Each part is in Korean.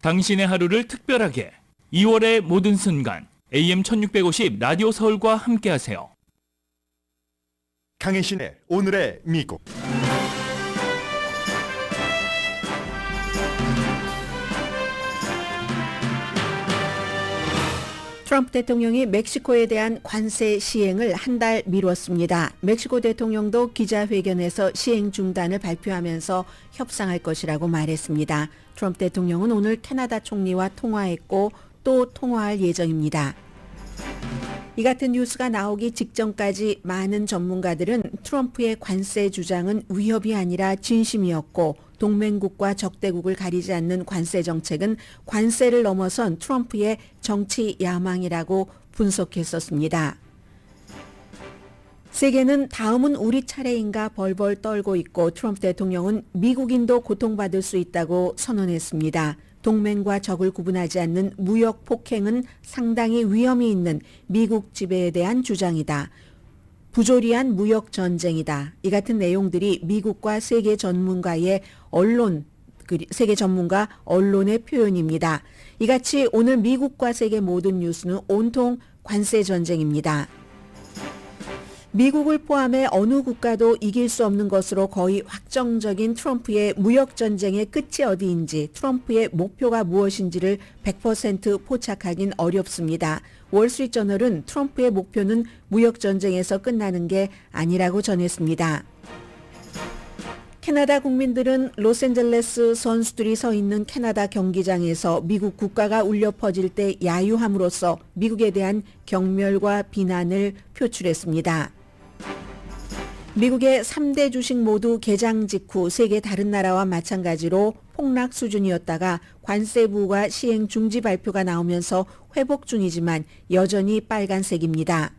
당신의 하루를 특별하게 2월의 모든 순간 AM 1650 라디오 서울과 함께하세요. 강혜신의 오늘의 미국. 트럼프 대통령이 멕시코에 대한 관세 시행을 한 달 미뤘습니다. 멕시코 대통령도 기자회견에서 시행 중단을 발표하면서 협상할 것이라고 말했습니다. 트럼프 대통령은 오늘 캐나다 총리와 통화했고 또 통화할 예정입니다. 이 같은 뉴스가 나오기 직전까지 많은 전문가들은 트럼프의 관세 주장은 위협이 아니라 진심이었고 동맹국과 적대국을 가리지 않는 관세 정책은 관세를 넘어선 트럼프의 정치 야망이라고 분석했었습니다. 세계는 다음은 우리 차례인가 벌벌 떨고 있고 트럼프 대통령은 미국인도 고통받을 수 있다고 선언했습니다. 동맹과 적을 구분하지 않는 무역 폭행은 상당히 위험이 있는 미국 지배에 대한 주장이다. 부조리한 무역 전쟁이다. 이 같은 내용들이 미국과 세계 전문가의 세계 전문가 언론의 표현입니다. 이같이 오늘 미국과 세계 모든 뉴스는 온통 관세 전쟁입니다. 미국을 포함해 어느 국가도 이길 수 없는 것으로 거의 확정적인 트럼프의 무역전쟁의 끝이 어디인지, 트럼프의 목표가 무엇인지를 100% 포착하긴 어렵습니다. 월스트리트저널은 트럼프의 목표는 무역전쟁에서 끝나는 게 아니라고 전했습니다. 캐나다 국민들은 로스앤젤레스 선수들이 서 있는 캐나다 경기장에서 미국 국가가 울려 퍼질 때 야유함으로써 미국에 대한 경멸과 비난을 표출했습니다. 미국의 3대 주식 모두 개장 직후 세계 다른 나라와 마찬가지로 폭락 수준이었다가 관세부가 시행 중지 발표가 나오면서 회복 중이지만 여전히 빨간색입니다.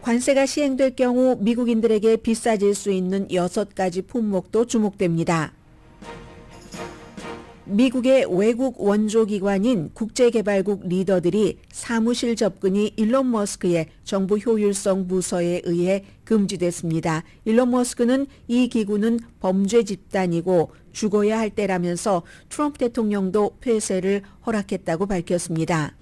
관세가 시행될 경우 미국인들에게 비싸질 수 있는 6가지 품목도 주목됩니다. 미국의 외국 원조기관인 국제개발국 리더들이 사무실 접근이 일론 머스크의 정부 효율성 부서에 의해 금지됐습니다. 일론 머스크는 이 기구는 범죄 집단이고 죽어야 할 때라면서 트럼프 대통령도 폐쇄를 허락했다고 밝혔습니다.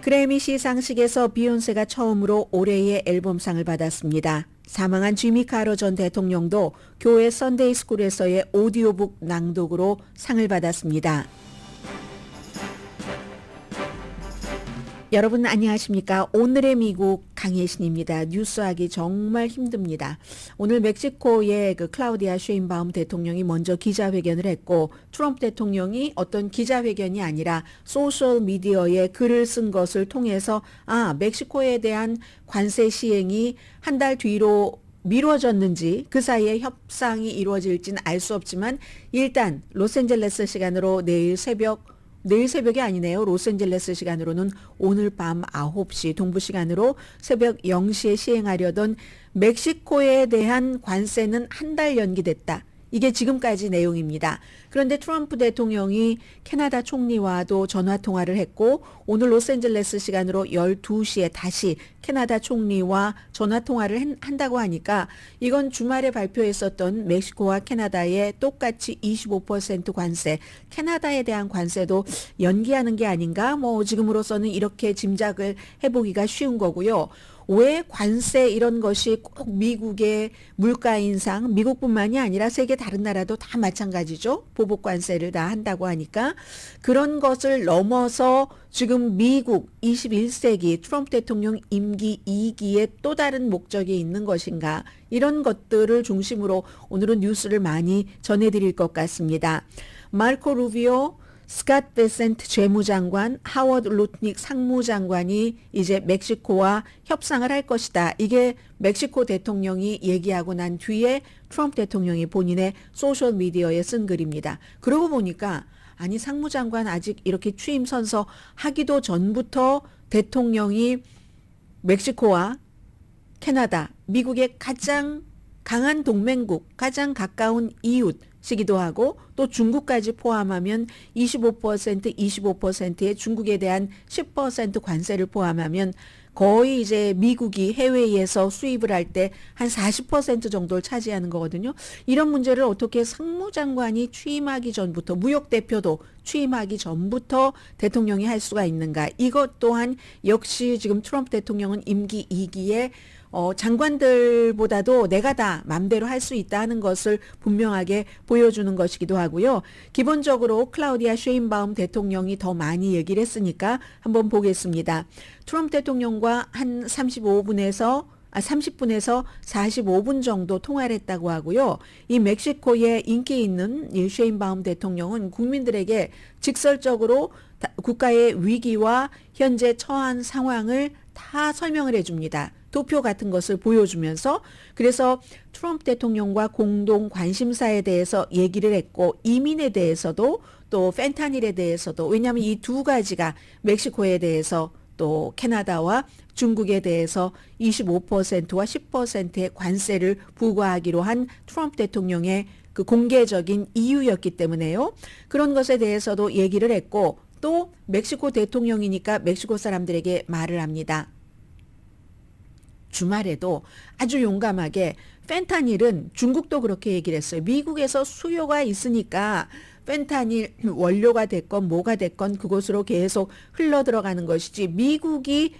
그래미 시상식에서 비욘세가 처음으로 올해의 앨범상을 받았습니다. 사망한 지미 카러 전 대통령도 교회 선데이 스쿨에서의 오디오북 낭독으로 상을 받았습니다. 여러분 안녕하십니까? 오늘의 미국 강혜신입니다. 뉴스하기 정말 힘듭니다. 오늘 멕시코의 클라우디아 쉐인바움 대통령이 먼저 기자회견을 했고 트럼프 대통령이 어떤 기자회견이 아니라 소셜미디어에 글을 쓴 것을 통해서 멕시코에 대한 관세 시행이 한 달 뒤로 미뤄졌는지 그 사이에 협상이 이루어질지는 알 수 없지만 일단 로스앤젤레스 시간으로 내일 새벽이 아니네요. 로스앤젤레스 시간으로는 오늘 밤 9시 동부 시간으로 새벽 0시에 시행하려던 멕시코에 대한 관세는 한 달 연기됐다. 이게 지금까지 내용입니다. 그런데 트럼프 대통령이 캐나다 총리와도 전화통화를 했고 오늘 로스앤젤레스 시간으로 12시에 다시 캐나다 총리와 전화통화를 한다고 하니까 이건 주말에 발표했었던 멕시코와 캐나다의 똑같이 25% 관세, 캐나다에 대한 관세도 연기하는 게 아닌가? 지금으로서는 이렇게 짐작을 해보기가 쉬운 거고요. 왜 관세 이런 것이 꼭 미국의 물가 인상, 미국뿐만이 아니라 세계 다른 나라도 다 마찬가지죠. 보복 관세를 다 한다고 하니까 그런 것을 넘어서 지금 미국 21세기 트럼프 대통령 임기 2기의 또 다른 목적이 있는 것인가 이런 것들을 중심으로 오늘은 뉴스를 많이 전해드릴 것 같습니다. 마르코 루비오 스캇 베센트 재무장관, 하워드 루트닉 상무장관이 이제 멕시코와 협상을 할 것이다. 이게 멕시코 대통령이 얘기하고 난 뒤에 트럼프 대통령이 본인의 소셜미디어에 쓴 글입니다. 그러고 보니까 상무장관 아직 이렇게 취임 선서 하기도 전부터 대통령이 멕시코와 캐나다, 미국의 가장 강한 동맹국, 가장 가까운 이웃이기도 하고 또 중국까지 포함하면 25%의 중국에 대한 10% 관세를 포함하면 거의 이제 미국이 해외에서 수입을 할 때 한 40% 정도를 차지하는 거거든요. 이런 문제를 어떻게 상무장관이 취임하기 전부터, 무역대표도 취임하기 전부터 대통령이 할 수가 있는가. 이것 또한 역시 지금 트럼프 대통령은 임기 2기에 장관들보다도 내가 다 맘대로 할 수 있다는 것을 분명하게 보여주는 것이기도 하고요. 기본적으로 클라우디아 쉐인바움 대통령이 더 많이 얘기를 했으니까 한번 보겠습니다. 트럼프 대통령과 한 30분에서 45분 정도 통화를 했다고 하고요. 이 멕시코에 인기 있는 이 쉐인바움 대통령은 국민들에게 직설적으로 국가의 위기와 현재 처한 상황을 다 설명을 해줍니다. 도표 같은 것을 보여주면서 그래서 트럼프 대통령과 공동 관심사에 대해서 얘기를 했고 이민에 대해서도 또 펜타닐에 대해서도 왜냐하면 이 두 가지가 멕시코에 대해서 또 캐나다와 중국에 대해서 25%와 10%의 관세를 부과하기로 한 트럼프 대통령의 그 공개적인 이유였기 때문에요. 그런 것에 대해서도 얘기를 했고 또 멕시코 대통령이니까 멕시코 사람들에게 말을 합니다. 주말에도 아주 용감하게 펜타닐은 중국도 그렇게 얘기를 했어요. 미국에서 수요가 있으니까 펜타닐 원료가 됐건 뭐가 됐건 그곳으로 계속 흘러 들어가는 것이지 미국이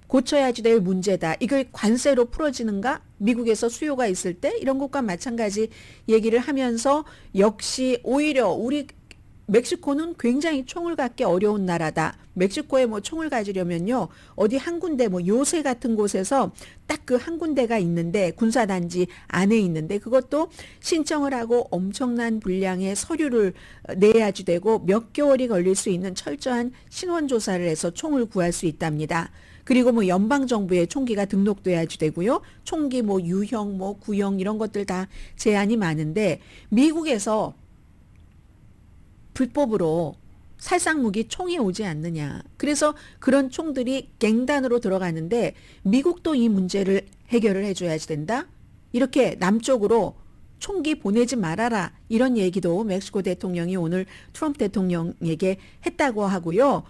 고쳐야지 될 문제다. 이걸 관세로 풀어지는가? 미국에서 수요가 있을 때 이런 것과 마찬가지 얘기를 하면서 역시 오히려 우리 멕시코는 굉장히 총을 갖기 어려운 나라다. 멕시코에 뭐 총을 가지려면요. 어디 한 군데 뭐 요새 같은 곳에서 딱 그 한 군데가 있는데 군사단지 안에 있는데 그것도 신청을 하고 엄청난 분량의 서류를 내야지 되고 몇 개월이 걸릴 수 있는 철저한 신원 조사를 해서 총을 구할 수 있답니다. 그리고 뭐 연방정부에 총기가 등록돼야지 되고요. 총기 뭐 유형 뭐 구형 이런 것들 다 제한이 많은데 미국에서 불법으로 살상무기 총이 오지 않느냐. 그래서 그런 총들이 갱단으로 들어가는데 미국도 이 문제를 해결을 해줘야지 된다. 이렇게 남쪽으로 총기 보내지 말아라. 이런 얘기도 멕시코 대통령이 오늘 트럼프 대통령에게 했다고 하고요.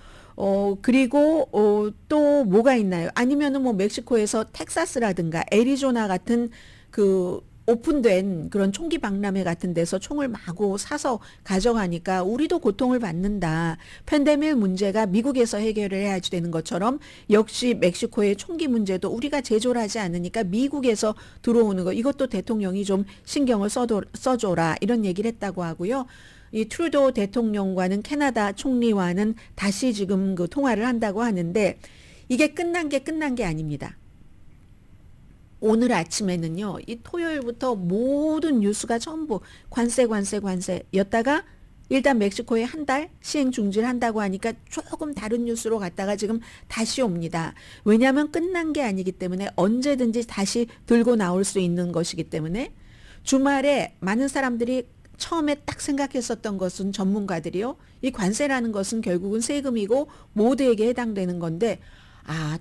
그리고 또 뭐가 있나요? 아니면은 뭐 멕시코에서 텍사스라든가 애리조나 같은 그 오픈된 그런 총기 박람회 같은 데서 총을 마구 사서 가져가니까 우리도 고통을 받는다. 팬데믹 문제가 미국에서 해결을 해야지 되는 것처럼 역시 멕시코의 총기 문제도 우리가 제조를 하지 않으니까 미국에서 들어오는 거 이것도 대통령이 좀 신경을 써줘라 이런 얘기를 했다고 하고요. 이 트루도 대통령과는 캐나다 총리와는 다시 지금 그 통화를 한다고 하는데 이게 끝난 게 아닙니다. 오늘 아침에는요, 이 토요일부터 모든 뉴스가 전부 관세였다가 일단 멕시코에 한 달 시행 중지한다고 하니까 조금 다른 뉴스로 갔다가 지금 다시 옵니다. 왜냐하면 끝난 게 아니기 때문에 언제든지 다시 들고 나올 수 있는 것이기 때문에 주말에 많은 사람들이 처음에 딱 생각했었던 것은 전문가들이요. 이 관세라는 것은 결국은 세금이고 모두에게 해당되는 건데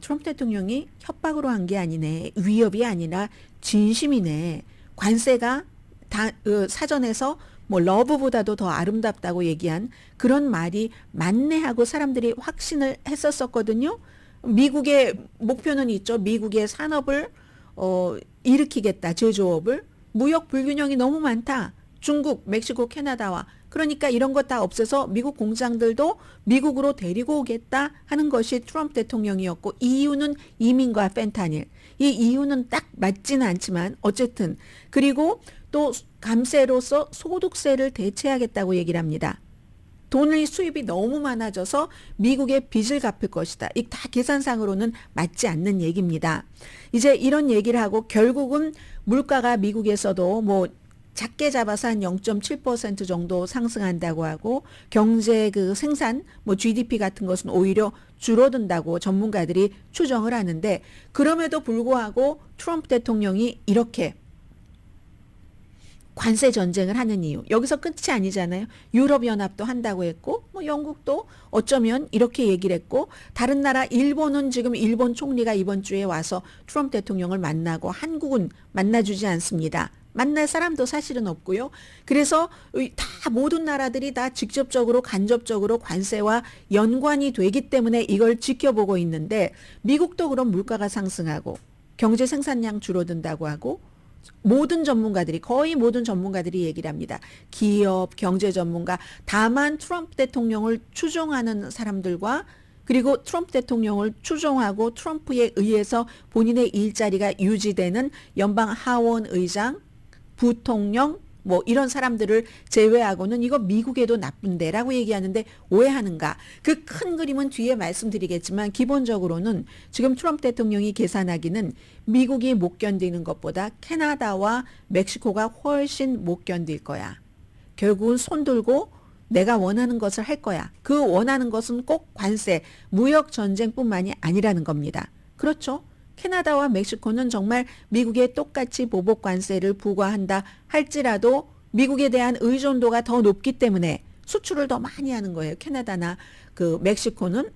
트럼프 대통령이 협박으로 한 게 아니네. 위협이 아니라 진심이네. 관세가 사전에서 뭐 러브보다도 더 아름답다고 얘기한 그런 말이 맞네 하고 사람들이 확신을 했었거든요. 미국의 목표는 있죠. 미국의 산업을 일으키겠다. 제조업을. 무역 불균형이 너무 많다. 중국, 멕시코, 캐나다와 그러니까 이런 것 다 없애서 미국 공장들도 미국으로 데리고 오겠다 하는 것이 트럼프 대통령이었고 이유는 이민과 펜타닐. 이 이유는 딱 맞지는 않지만 어쨌든 그리고 또 감세로서 소득세를 대체하겠다고 얘기를 합니다. 돈의 수입이 너무 많아져서 미국의 빚을 갚을 것이다. 이 다 계산상으로는 맞지 않는 얘기입니다. 이제 이런 얘기를 하고 결국은 물가가 미국에서도 뭐 작게 잡아서 한 0.7% 정도 상승한다고 하고 경제 그 생산 뭐 GDP 같은 것은 오히려 줄어든다고 전문가들이 추정을 하는데 그럼에도 불구하고 트럼프 대통령이 이렇게 관세 전쟁을 하는 이유 여기서 끝이 아니잖아요. 유럽연합도 한다고 했고 뭐 영국도 어쩌면 이렇게 얘기를 했고 다른 나라 일본은 지금 일본 총리가 이번 주에 와서 트럼프 대통령을 만나고 한국은 만나주지 않습니다. 만날 사람도 사실은 없고요. 그래서 다 모든 나라들이 다 직접적으로 간접적으로 관세와 연관이 되기 때문에 이걸 지켜보고 있는데 미국도 그럼 물가가 상승하고 경제 생산량 줄어든다고 하고 모든 전문가들이 거의 모든 전문가들이 얘기를 합니다. 기업, 경제 전문가 다만 트럼프 대통령을 추종하는 사람들과 그리고 트럼프 대통령을 추종하고 트럼프에 의해서 본인의 일자리가 유지되는 연방 하원 의장, 부통령 뭐 이런 사람들을 제외하고는 이거 미국에도 나쁜데라고 얘기하는데 오해하는가? 그 큰 그림은 뒤에 말씀드리겠지만 기본적으로는 지금 트럼프 대통령이 계산하기는 미국이 못 견디는 것보다 캐나다와 멕시코가 훨씬 못 견딜 거야. 결국은 손 들고 내가 원하는 것을 할 거야. 그 원하는 것은 꼭 관세, 무역 전쟁뿐만이 아니라는 겁니다. 그렇죠? 캐나다와 멕시코는 정말 미국에 똑같이 보복 관세를 부과한다 할지라도 미국에 대한 의존도가 더 높기 때문에 수출을 더 많이 하는 거예요. 캐나다나 그 멕시코는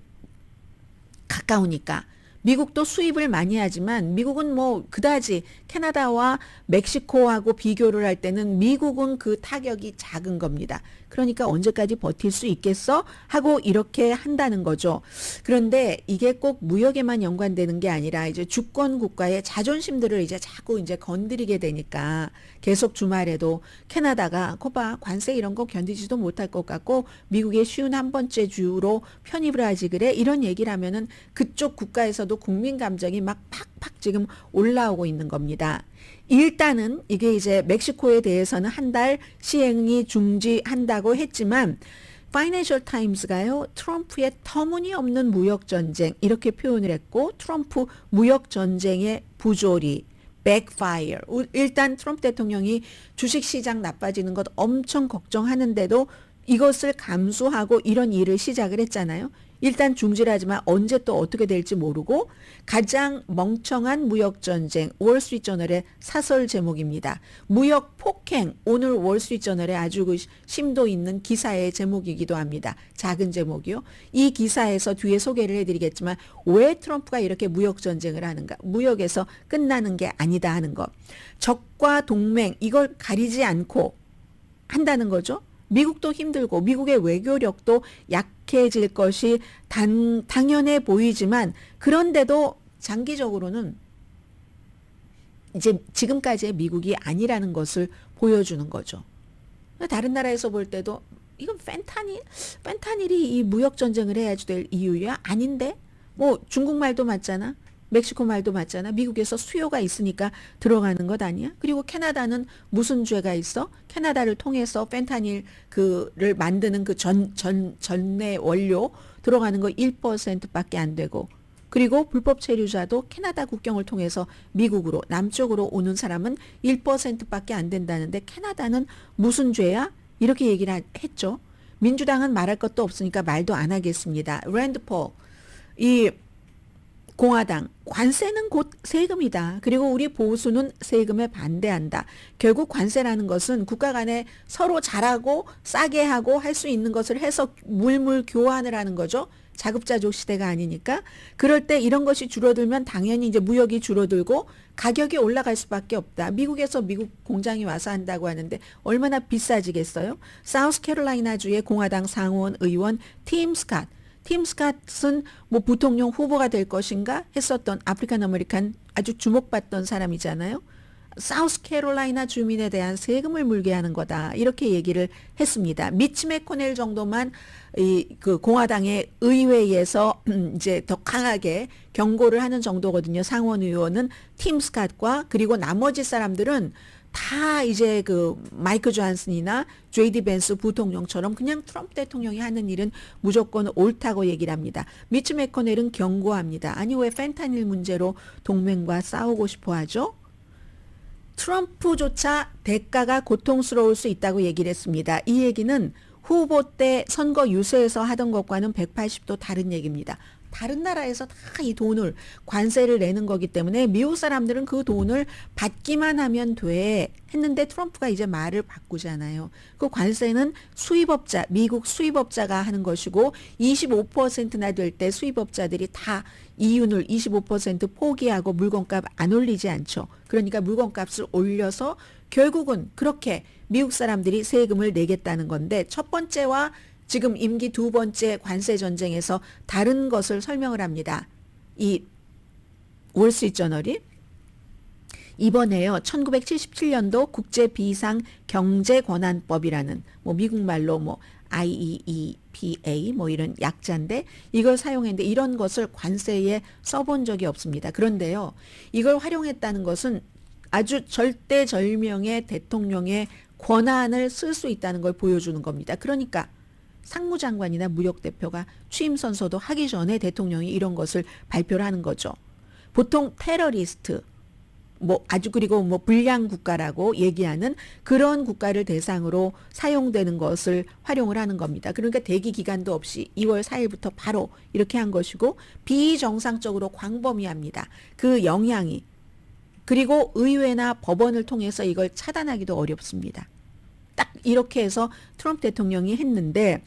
가까우니까. 미국도 수입을 많이 하지만 미국은 뭐 그다지 캐나다와 멕시코하고 비교를 할 때는 미국은 그 타격이 작은 겁니다. 그러니까 언제까지 버틸 수 있겠어? 하고 이렇게 한다는 거죠. 그런데 이게 꼭 무역에만 연관되는 게 아니라 이제 주권 국가의 자존심들을 이제 자꾸 이제 건드리게 되니까 계속 주말에도 캐나다가 거봐 관세 이런 거 견디지도 못할 것 같고 미국의 쉬운 한 번째 주로 편입을 하지 그래 이런 얘기를 하면은 그쪽 국가에서도 국민 감정이 막 팍팍 지금 올라오고 있는 겁니다. 일단은 이게 이제 멕시코에 대해서는 한 달 시행이 중지한다고 했지만 파이낸셜 타임스가요. 트럼프의 터무니없는 무역 전쟁 이렇게 표현을 했고 트럼프 무역 전쟁의 부조리 backfire. 일단 트럼프 대통령이 주식시장 나빠지는 것 엄청 걱정하는데도 이것을 감수하고 이런 일을 시작을 했잖아요. 일단 중지를 하지만 언제 또 어떻게 될지 모르고 가장 멍청한 무역전쟁 월스트리트저널의 사설 제목입니다. 무역 폭행 오늘 월스트리트저널의 아주 그 심도 있는 기사의 제목이기도 합니다. 작은 제목이요. 이 기사에서 뒤에 소개를 해드리겠지만 왜 트럼프가 이렇게 무역전쟁을 하는가. 무역에서 끝나는 게 아니다 하는 것. 적과 동맹 이걸 가리지 않고 한다는 거죠. 미국도 힘들고 미국의 외교력도 약해질 것이 당연해 보이지만 그런데도 장기적으로는 이제 지금까지의 미국이 아니라는 것을 보여주는 거죠. 다른 나라에서 볼 때도 이건 펜타닐이 이 무역 전쟁을 해야지 될 이유야? 아닌데? 뭐 중국말도 맞잖아. 멕시코 말도 맞잖아. 미국에서 수요가 있으니까 들어가는 것 아니야? 그리고 캐나다는 무슨 죄가 있어? 캐나다를 통해서 펜타닐 그를 만드는 그 전내 원료 들어가는 거 1%밖에 안 되고 그리고 불법 체류자도 캐나다 국경을 통해서 미국으로 남쪽으로 오는 사람은 1%밖에 안 된다는데 캐나다는 무슨 죄야? 이렇게 얘기를 했죠. 민주당은 말할 것도 없으니까 말도 안 하겠습니다. 랜드 폴 이 공화당 관세는 곧 세금이다. 그리고 우리 보수는 세금에 반대한다. 결국 관세라는 것은 국가 간에 서로 잘하고 싸게 하고 할 수 있는 것을 해서 물물 교환을 하는 거죠. 자급자족 시대가 아니니까. 그럴 때 이런 것이 줄어들면 당연히 이제 무역이 줄어들고 가격이 올라갈 수밖에 없다. 미국에서 미국 공장이 와서 한다고 하는데 얼마나 비싸지겠어요? 사우스캐롤라이나주의 공화당 상원 의원 팀 스캇은 뭐 부통령 후보가 될 것인가 했었던 아프리칸 아메리칸 아주 주목받던 사람이잖아요. 사우스캐롤라이나 주민에 대한 세금을 물게 하는 거다. 이렇게 얘기를 했습니다. 미치 매코넬 정도만 그 공화당의 의회에서 이제 더 강하게 경고를 하는 정도거든요. 상원 의원은 팀 스캇과 그리고 나머지 사람들은 다 이제 그 마이크 존슨이나 제이디 벤스 부통령처럼 그냥 트럼프 대통령이 하는 일은 무조건 옳다고 얘기를 합니다. 미치 매코넬은 경고합니다. 아니 왜 펜타닐 문제로 동맹과 싸우고 싶어 하죠? 트럼프조차 대가가 고통스러울 수 있다고 얘기를 했습니다. 이 얘기는 후보 때 선거 유세에서 하던 것과는 180도 다른 얘기입니다. 다른 나라에서 다 이 돈을 관세를 내는 거기 때문에 미국 사람들은 그 돈을 받기만 하면 돼 했는데 트럼프가 이제 말을 바꾸잖아요. 그 관세는 수입업자, 미국 수입업자가 하는 것이고 25%나 될 때 수입업자들이 다 이윤을 25% 포기하고 물건값 안 올리지 않죠. 그러니까 물건값을 올려서 결국은 그렇게 미국 사람들이 세금을 내겠다는 건데 첫 번째와 지금 임기 두 번째 관세 전쟁에서 다른 것을 설명을 합니다. 이 월스트리트저널이 이번에요. 1977년도 국제 비상 경제 권한법이라는 뭐 미국 말로 뭐 IEEPA 뭐 이런 약자인데 이걸 사용했는데 이런 것을 관세에 써본 적이 없습니다. 그런데요. 이걸 활용했다는 것은 아주 절대절명의 대통령의 권한을 쓸 수 있다는 걸 보여주는 겁니다. 그러니까 상무장관이나 무역대표가 취임 선서도 하기 전에 대통령이 이런 것을 발표를 하는 거죠. 보통 테러리스트 뭐 아주 그리고 뭐 불량 국가라고 얘기하는 그런 국가를 대상으로 사용되는 것을 활용을 하는 겁니다. 그러니까 대기 기간도 없이 2월 4일부터 바로 이렇게 한 것이고 비정상적으로 광범위합니다. 그 영향이 그리고 의회나 법원을 통해서 이걸 차단하기도 어렵습니다. 딱 이렇게 해서 트럼프 대통령이 했는데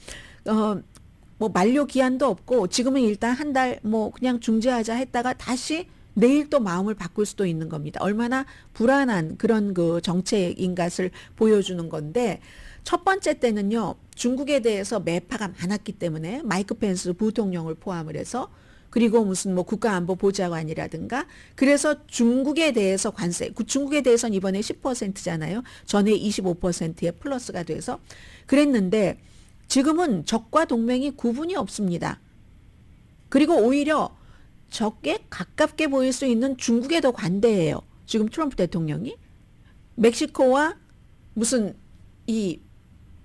뭐 만료 기한도 없고 지금은 일단 한 달 뭐 그냥 중지하자 했다가 다시 내일 또 마음을 바꿀 수도 있는 겁니다. 얼마나 불안한 그런 그 정책인 것을 보여주는 건데 첫 번째 때는요. 중국에 대해서 매파가 많았기 때문에 마이크 펜스 부통령을 포함을 해서 그리고 무슨 뭐 국가안보보좌관이라든가 그래서 중국에 대해서 관세, 중국에 대해서는 이번에 10%잖아요. 전에 25%의 플러스가 돼서 그랬는데 지금은 적과 동맹이 구분이 없습니다. 그리고 오히려 적에 가깝게 보일 수 있는 중국에 더 관대해요. 지금 트럼프 대통령이. 멕시코와 무슨 이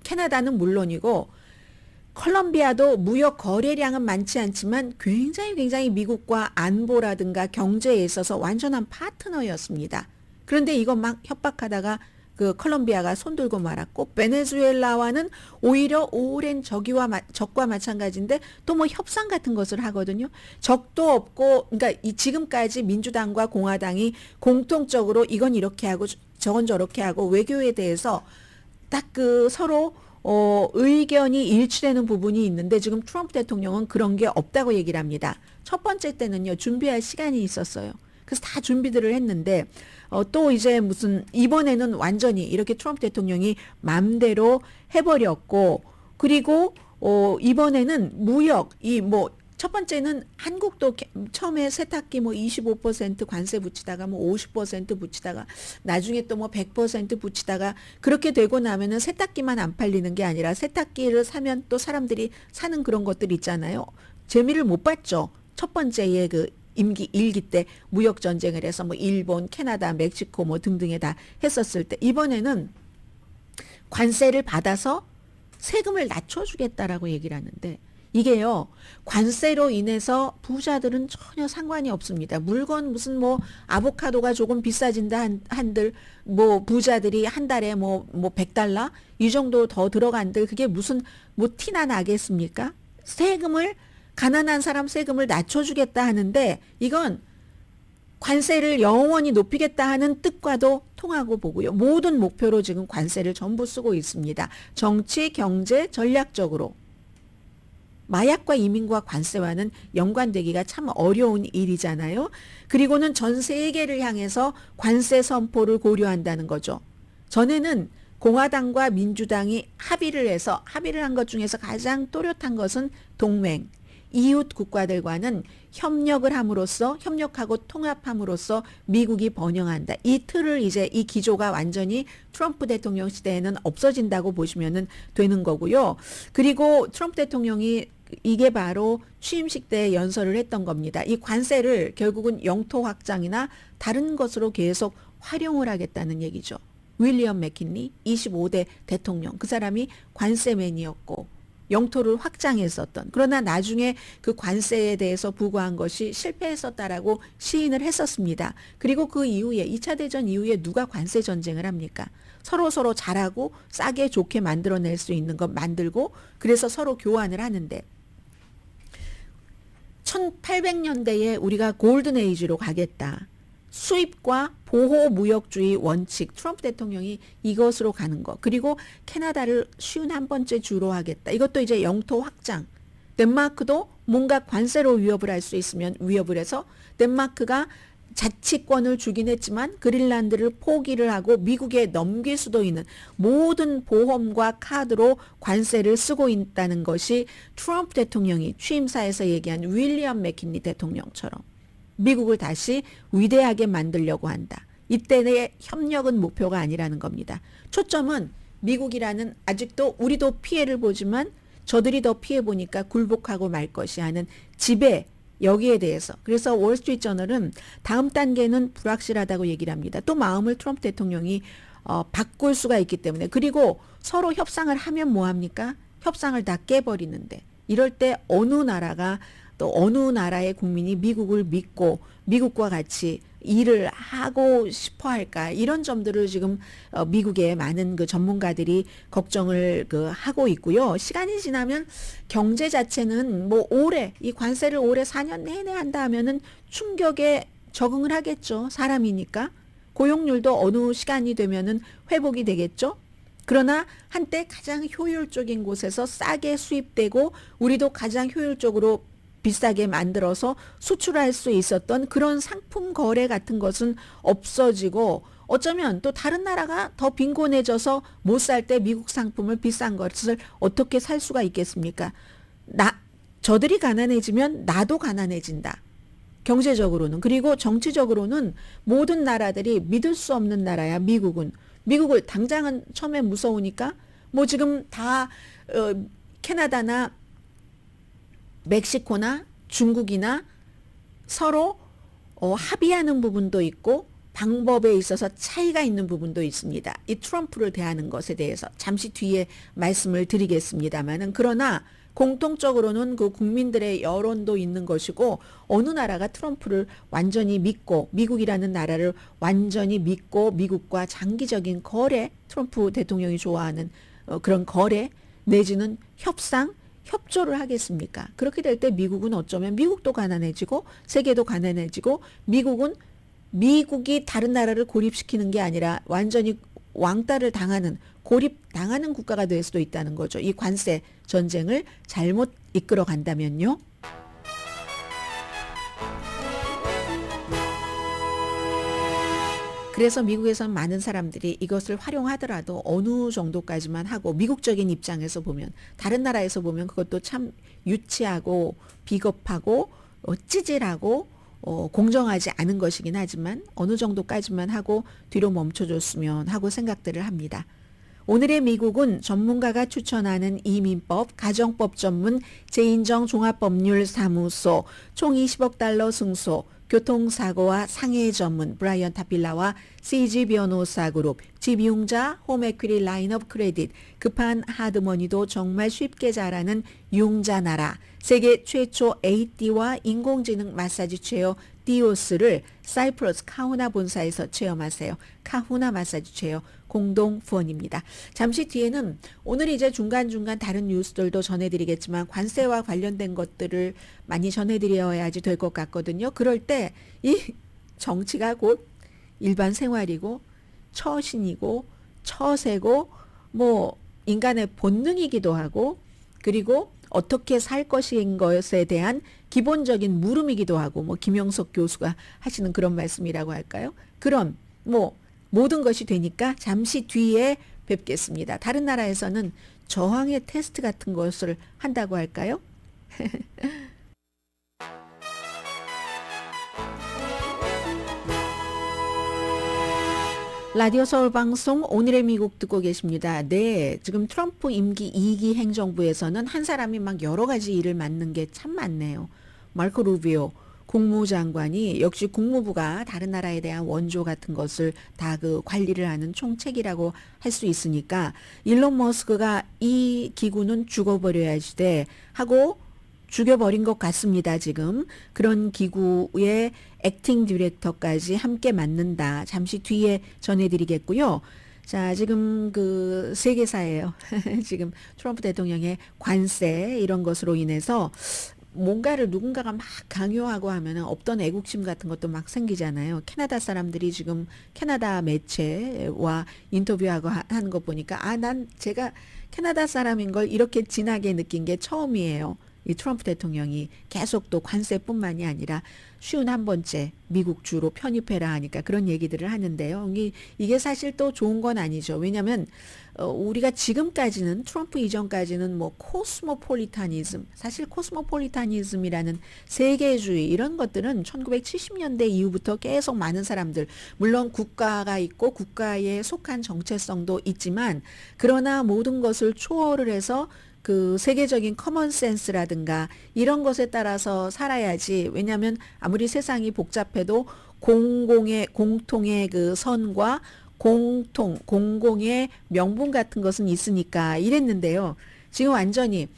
캐나다는 물론이고 콜롬비아도 무역 거래량은 많지 않지만 굉장히 미국과 안보라든가 경제에 있어서 완전한 파트너였습니다. 그런데 이거 막 협박하다가 그 콜롬비아가 손들고 말았고 베네수엘라와는 오히려 오랜 적과 마찬가지인데 또 뭐 협상 같은 것을 하거든요. 적도 없고 그러니까 이 지금까지 민주당과 공화당이 공통적으로 이건 이렇게 하고 저건 저렇게 하고 외교에 대해서 딱 그 서로 의견이 일치되는 부분이 있는데 지금 트럼프 대통령은 그런 게 없다고 얘기를 합니다. 첫 번째 때는요. 준비할 시간이 있었어요. 그래서 다 준비들을 했는데 또 이제 무슨 이번에는 완전히 이렇게 트럼프 대통령이 맘대로 해버렸고 그리고 이번에는 무역 이 뭐 첫 번째는 한국도 처음에 세탁기 뭐 25% 관세 붙이다가 뭐 50% 붙이다가 나중에 또 뭐 100% 붙이다가 그렇게 되고 나면은 세탁기만 안 팔리는 게 아니라 세탁기를 사면 또 사람들이 사는 그런 것들 있잖아요. 재미를 못 봤죠. 첫 번째의 그 임기 1기 때 무역 전쟁을 해서 뭐 일본, 캐나다, 멕시코 뭐 등등에 다 했었을 때 이번에는 관세를 받아서 세금을 낮춰주겠다라고 얘기를 하는데 이게요 관세로 인해서 부자들은 전혀 상관이 없습니다. 물건 무슨 뭐 아보카도가 조금 비싸진다 한들 뭐 부자들이 한 달에 뭐 $100 이 정도 더 들어간들 그게 무슨 뭐 티나 나겠습니까? 세금을 가난한 사람 세금을 낮춰주겠다 하는데 이건 관세를 영원히 높이겠다 하는 뜻과도 통하고 보고요. 모든 목표로 지금 관세를 전부 쓰고 있습니다. 정치, 경제, 전략적으로. 마약과 이민과 관세와는 연관되기가 참 어려운 일이잖아요. 그리고는 전 세계를 향해서 관세 선포를 고려한다는 거죠. 전에는 공화당과 민주당이 합의를 한 것 중에서 가장 또렷한 것은 동맹, 이웃 국가들과는 협력하고 통합함으로써 미국이 번영한다. 이 틀을 이제 이 기조가 완전히 트럼프 대통령 시대에는 없어진다고 보시면 되는 거고요. 그리고 트럼프 대통령이 이게 바로 취임식 때 연설을 했던 겁니다. 이 관세를 결국은 영토 확장이나 다른 것으로 계속 활용을 하겠다는 얘기죠. 윌리엄 맥킨리 25대 대통령 그 사람이 관세맨이었고 영토를 확장했었던 그러나 나중에 그 관세에 대해서 부과한 것이 실패했었다라고 시인을 했었습니다. 그리고 그 이후에 2차 대전 이후에 누가 관세 전쟁을 합니까? 서로 잘하고 싸게 좋게 만들어낼 수 있는 것 만들고 그래서 서로 교환을 하는데 1800년대에 우리가 골든 에이지로 가겠다. 수입과 보호 무역주의 원칙 트럼프 대통령이 이것으로 가는 거 그리고 캐나다를 51번째 주로 하겠다. 이것도 이제 영토 확장. 덴마크도 뭔가 관세로 위협을 할 수 있으면 위협을 해서 덴마크가 자치권을 주긴 했지만 그린란드를 포기를 하고 미국에 넘길 수도 있는 모든 보험과 카드로 관세를 쓰고 있다는 것이 트럼프 대통령이 취임사에서 얘기한 윌리엄 맥킨리 대통령처럼 미국을 다시 위대하게 만들려고 한다. 이때의 협력은 목표가 아니라는 겁니다. 초점은 미국이라는 아직도 우리도 피해를 보지만 저들이 더 피해 보니까 굴복하고 말 것이 하는 지배 여기에 대해서. 그래서 월스트리트저널은 다음 단계는 불확실하다고 얘기를 합니다. 또 마음을 트럼프 대통령이 바꿀 수가 있기 때문에. 그리고 서로 협상을 하면 뭐합니까? 협상을 다 깨버리는데 이럴 때 어느 나라가 또 어느 나라의 국민이 미국을 믿고 미국과 같이 일을 하고 싶어 할까 이런 점들을 지금 미국의 많은 그 전문가들이 걱정을 하고 있고요. 시간이 지나면 경제 자체는 뭐 올해 이 관세를 올해 4년 내내 한다 하면은 충격에 적응을 하겠죠. 사람이니까. 고용률도 어느 시간이 되면은 회복이 되겠죠. 그러나 한때 가장 효율적인 곳에서 싸게 수입되고 우리도 가장 효율적으로 비싸게 만들어서 수출할 수 있었던 그런 상품 거래 같은 것은 없어지고 어쩌면 또 다른 나라가 더 빈곤해져서 못 살 때 미국 상품을 비싼 것을 어떻게 살 수가 있겠습니까? 저들이 가난해지면 나도 가난해진다. 경제적으로는. 그리고 정치적으로는 모든 나라들이 믿을 수 없는 나라야 미국은. 미국을 당장은 처음에 무서우니까 뭐 지금 다 캐나다나 멕시코나 중국이나 서로 합의하는 부분도 있고 방법에 있어서 차이가 있는 부분도 있습니다. 이 트럼프를 대하는 것에 대해서 잠시 뒤에 말씀을 드리겠습니다만은 그러나 공통적으로는 그 국민들의 여론도 있는 것이고 어느 나라가 트럼프를 완전히 믿고 미국이라는 나라를 완전히 믿고 미국과 장기적인 거래 트럼프 대통령이 좋아하는 그런 거래 내지는 협상 협조를 하겠습니까? 그렇게 될 때 미국은 어쩌면 미국도 가난해지고 세계도 가난해지고 미국이 다른 나라를 고립시키는 게 아니라 완전히 왕따를 당하는 고립당하는 국가가 될 수도 있다는 거죠. 이 관세 전쟁을 잘못 이끌어 간다면요. 그래서 미국에서는 많은 사람들이 이것을 활용하더라도 어느 정도까지만 하고 미국적인 입장에서 보면 다른 나라에서 보면 그것도 참 유치하고 비겁하고 찌질하고 공정하지 않은 것이긴 하지만 어느 정도까지만 하고 뒤로 멈춰줬으면 하고 생각들을 합니다. 오늘의 미국은 전문가가 추천하는 이민법, 가정법 전문 재인정 종합법률사무소, 총 20억 달러 승소, 교통사고와 상해 전문 브라이언 타필라와 CG 변호사 그룹, 집융자 홈에퀴리 라인업 크레딧, 급한 하드머니도 정말 쉽게 잘하는 융자나라, 세계 최초 AD와 인공지능 마사지 체어 디오스를 사이프러스 카후나 본사에서 체험하세요. 카후나 마사지 체어 공동 후원입니다. 잠시 뒤에는 오늘 이제 중간중간 다른 뉴스들도 전해드리겠지만 관세와 관련된 것들을 많이 전해드려야지 될 것 같거든요. 그럴 때 이 정치가 곧 일반 생활이고 처신이고 처세고 뭐 인간의 본능이기도 하고 그리고 어떻게 살 것인 것에 대한 기본적인 물음이기도 하고 뭐 김영석 교수가 하시는 그런 말씀이라고 할까요? 그런 뭐 모든 것이 되니까 잠시 뒤에 뵙겠습니다. 다른 나라에서는 저항의 테스트 같은 것을 한다고 할까요? 라디오 서울 방송 오늘의 미국 듣고 계십니다. 네, 지금 트럼프 임기 2기 행정부에서는 한 사람이 막 여러 가지 일을 맡는 게 참 많네요. 마르코 루비오 국무장관이 역시 국무부가 다른 나라에 대한 원조 같은 것을 다 그 관리를 하는 총책이라고 할 수 있으니까 일론 머스크가 이 기구는 죽어버려야지 돼 하고 죽여버린 것 같습니다. 지금 그런 기구의 액팅 디렉터까지 함께 맡는다. 잠시 뒤에 전해드리겠고요. 자, 지금 그 세계사예요. 지금 트럼프 대통령의 관세 이런 것으로 인해서 뭔가를 누군가가 막 강요하고 하면은 없던 애국심 같은 것도 막 생기잖아요. 캐나다 사람들이 지금 캐나다 매체와 인터뷰하고 하는 거 보니까 난 제가 캐나다 사람인 걸 이렇게 진하게 느낀 게 처음이에요. 이 트럼프 대통령이 계속 또 관세뿐만이 아니라 51번째 미국 주로 편입해라 하니까 그런 얘기들을 하는데요. 이게 사실 또 좋은 건 아니죠. 왜냐하면 우리가 지금까지는 트럼프 이전까지는 뭐 코스모폴리타니즘, 사실 코스모폴리타니즘이라는 세계주의 이런 것들은 1970년대 이후부터 계속 많은 사람들, 물론 국가가 있고 국가에 속한 정체성도 있지만 그러나 모든 것을 초월을 해서 그 세계적인 커먼 센스라든가 이런 것에 따라서 살아야지. 왜냐하면 아무리 세상이 복잡해도 공통의 그 선과 공공의 명분 같은 것은 있으니까 이랬는데요. 지금 완전히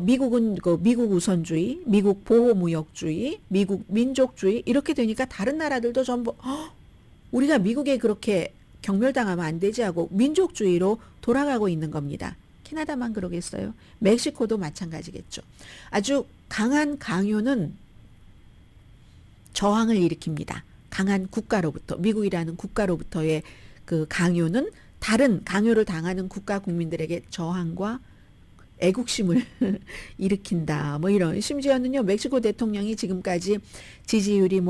미국은 그 미국 우선주의, 미국 보호무역주의, 미국 민족주의 이렇게 되니까 다른 나라들도 전부 우리가 미국에 그렇게 경멸당하면 안 되지 하고 민족주의로 돌아가고 있는 겁니다. 캐나다만 그러겠어요? 멕시코도 마찬가지겠죠. 아주 강한 강요는 저항을 일으킵니다. 강한 국가로부터, 미국이라는 국가로부터의 그 강요는 다른 강요를 당하는 국가 국민들에게 저항과 애국심을 일으킨다. 뭐 이런. 심지어는요, 멕시코 대통령이 지금까지 지지율이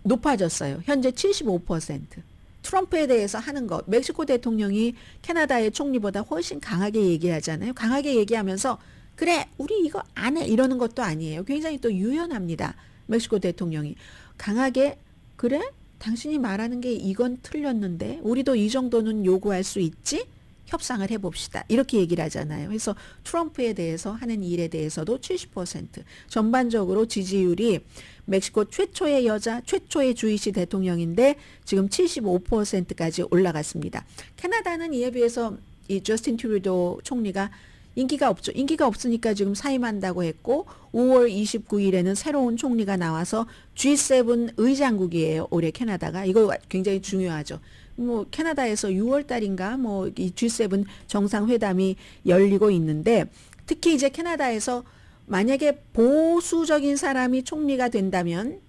높아졌어요. 현재 75%. 트럼프에 대해서 하는 것, 멕시코 대통령이 캐나다의 총리보다 훨씬 강하게 얘기하잖아요. 강하게 얘기하면서 그래 우리 이거 안 해 이러는 것도 아니에요. 굉장히 또 유연합니다. 멕시코 대통령이 강하게 그래 당신이 말하는 게 이건 틀렸는데 우리도 이 정도는 요구할 수 있지? 협상을 해봅시다. 이렇게 얘기를 하잖아요. 그래서 트럼프에 대해서 하는 일에 대해서도 70%. 전반적으로 지지율이 멕시코 최초의 여자, 최초의 주이시 대통령인데 지금 75%까지 올라갔습니다. 캐나다는 이에 비해서 이 저스틴 트루도 총리가 인기가 없죠. 인기가 없으니까 지금 사임한다고 했고 5월 29일에는 새로운 총리가 나와서 G7 의장국이에요. 올해 캐나다가. 이거 굉장히 중요하죠. 뭐 캐나다에서 6월 달인가 뭐 이 G7 정상회담이 열리고 있는데 특히 이제 캐나다에서 만약에 보수적인 사람이 총리가 된다면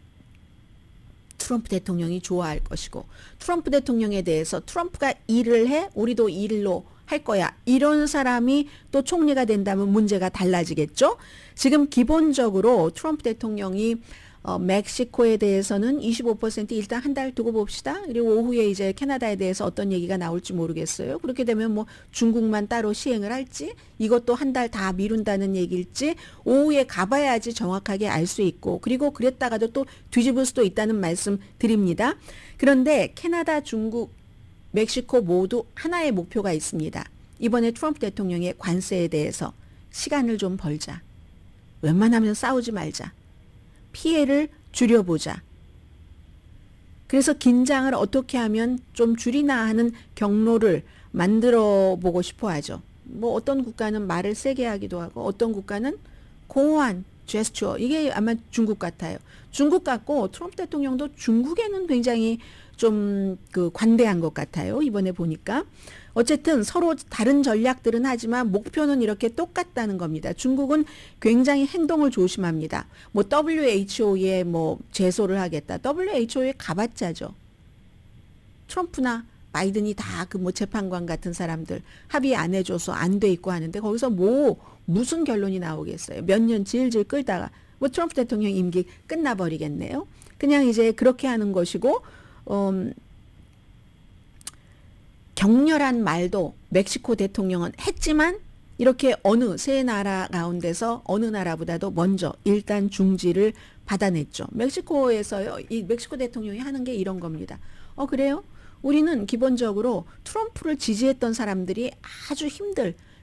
트럼프 대통령이 좋아할 것이고 트럼프 대통령에 대해서 트럼프가 일을 해 우리도 일로 할 거야. 이런 사람이 또 총리가 된다면 문제가 달라지겠죠. 지금 기본적으로 트럼프 대통령이 멕시코에 대해서는 25% 일단 한 달 두고 봅시다. 그리고 오후에 이제 캐나다에 대해서 어떤 얘기가 나올지 모르겠어요. 그렇게 되면 뭐 중국만 따로 시행을 할지 이것도 한 달 다 미룬다는 얘기일지 오후에 가봐야지 정확하게 알 수 있고 그리고 그랬다가도 또 뒤집을 수도 있다는 말씀 드립니다. 그런데 캐나다, 중국, 멕시코 모두 하나의 목표가 있습니다. 이번에 트럼프 대통령의 관세에 대해서 시간을 좀 벌자. 웬만하면 싸우지 말자. 피해를 줄여보자. 그래서 긴장을 어떻게 하면 좀 줄이나 하는 경로를 만들어 보고 싶어 하죠. 뭐 어떤 국가는 말을 세게 하기도 하고 어떤 국가는 공허한 제스처. 이게 아마 중국 같아요. 중국 같고 트럼프 대통령도 중국에는 굉장히 좀 그 관대한 것 같아요. 이번에 보니까. 어쨌든 서로 다른 전략들은 하지만 목표는 이렇게 똑같다는 겁니다. 중국은 굉장히 행동을 조심합니다. 뭐 WHO에 뭐 제소를 하겠다. WHO에 가봤자죠. 트럼프나 바이든이 다 그 뭐 재판관 같은 사람들 합의 안 해줘서 안 돼 있고 하는데 거기서 뭐 무슨 결론이 나오겠어요. 몇 년 질질 끌다가 뭐 트럼프 대통령 임기 끝나버리겠네요. 그냥 이제 그렇게 하는 것이고 격렬한 말도 멕시코 대통령은 했지만 이렇게 어느 세 나라 가운데서 어느 나라보다도 먼저 일단 중지를 받아냈죠. 멕시코에서요. 이 멕시코 대통령이 하는 게 이런 겁니다. 그래요? 우리는 기본적으로 트럼프를 지지했던 사람들이 아주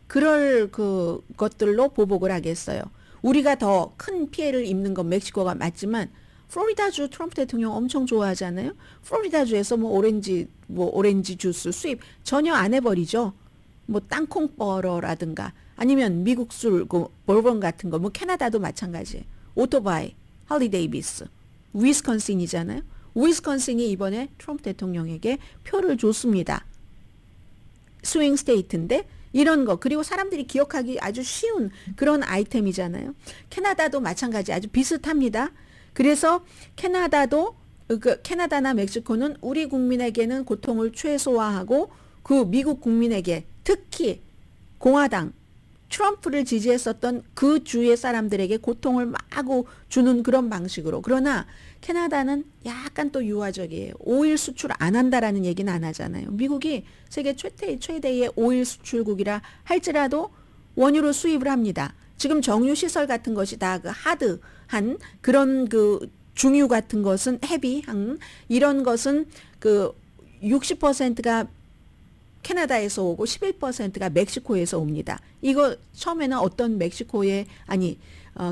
그럴 그 것들로 보복을 하겠어요. 우리가 더 큰 피해를 입는 건 멕시코가 맞지만 플로리다주 트럼프 대통령 엄청 좋아하잖아요. 플로리다주에서 뭐 오렌지 주스 수입 전혀 안 해버리죠. 뭐 땅콩버러라든가 아니면 미국 술, 그 볼본 같은 거, 뭐 캐나다도 마찬가지. 오토바이, 할리 데이비스, 위스콘신이잖아요. 위스콘신이 이번에 트럼프 대통령에게 표를 줬습니다. 스윙 스테이트인데 이런 거 그리고 사람들이 기억하기 아주 쉬운 그런 아이템이잖아요. 캐나다도 마찬가지 아주 비슷합니다. 그래서 캐나다나 멕시코는 우리 국민에게는 고통을 최소화하고 그 미국 국민에게 특히 공화당 트럼프를 지지했었던 그 주의 사람들에게 고통을 마구 주는 그런 방식으로. 그러나 캐나다는 약간 또 유화적이에요. 오일 수출 안 한다라는 얘기는 안 하잖아요. 미국이 세계 최대의 오일 수출국이라 할지라도 원유로 수입을 합니다. 지금 정유 시설 같은 것이 다 그 하드한 그런 그 중유 같은 것은 헤비한 이런 것은 그 60%가 캐나다에서 오고 11%가 멕시코에서 옵니다. 이거 처음에는 어떤 멕시코의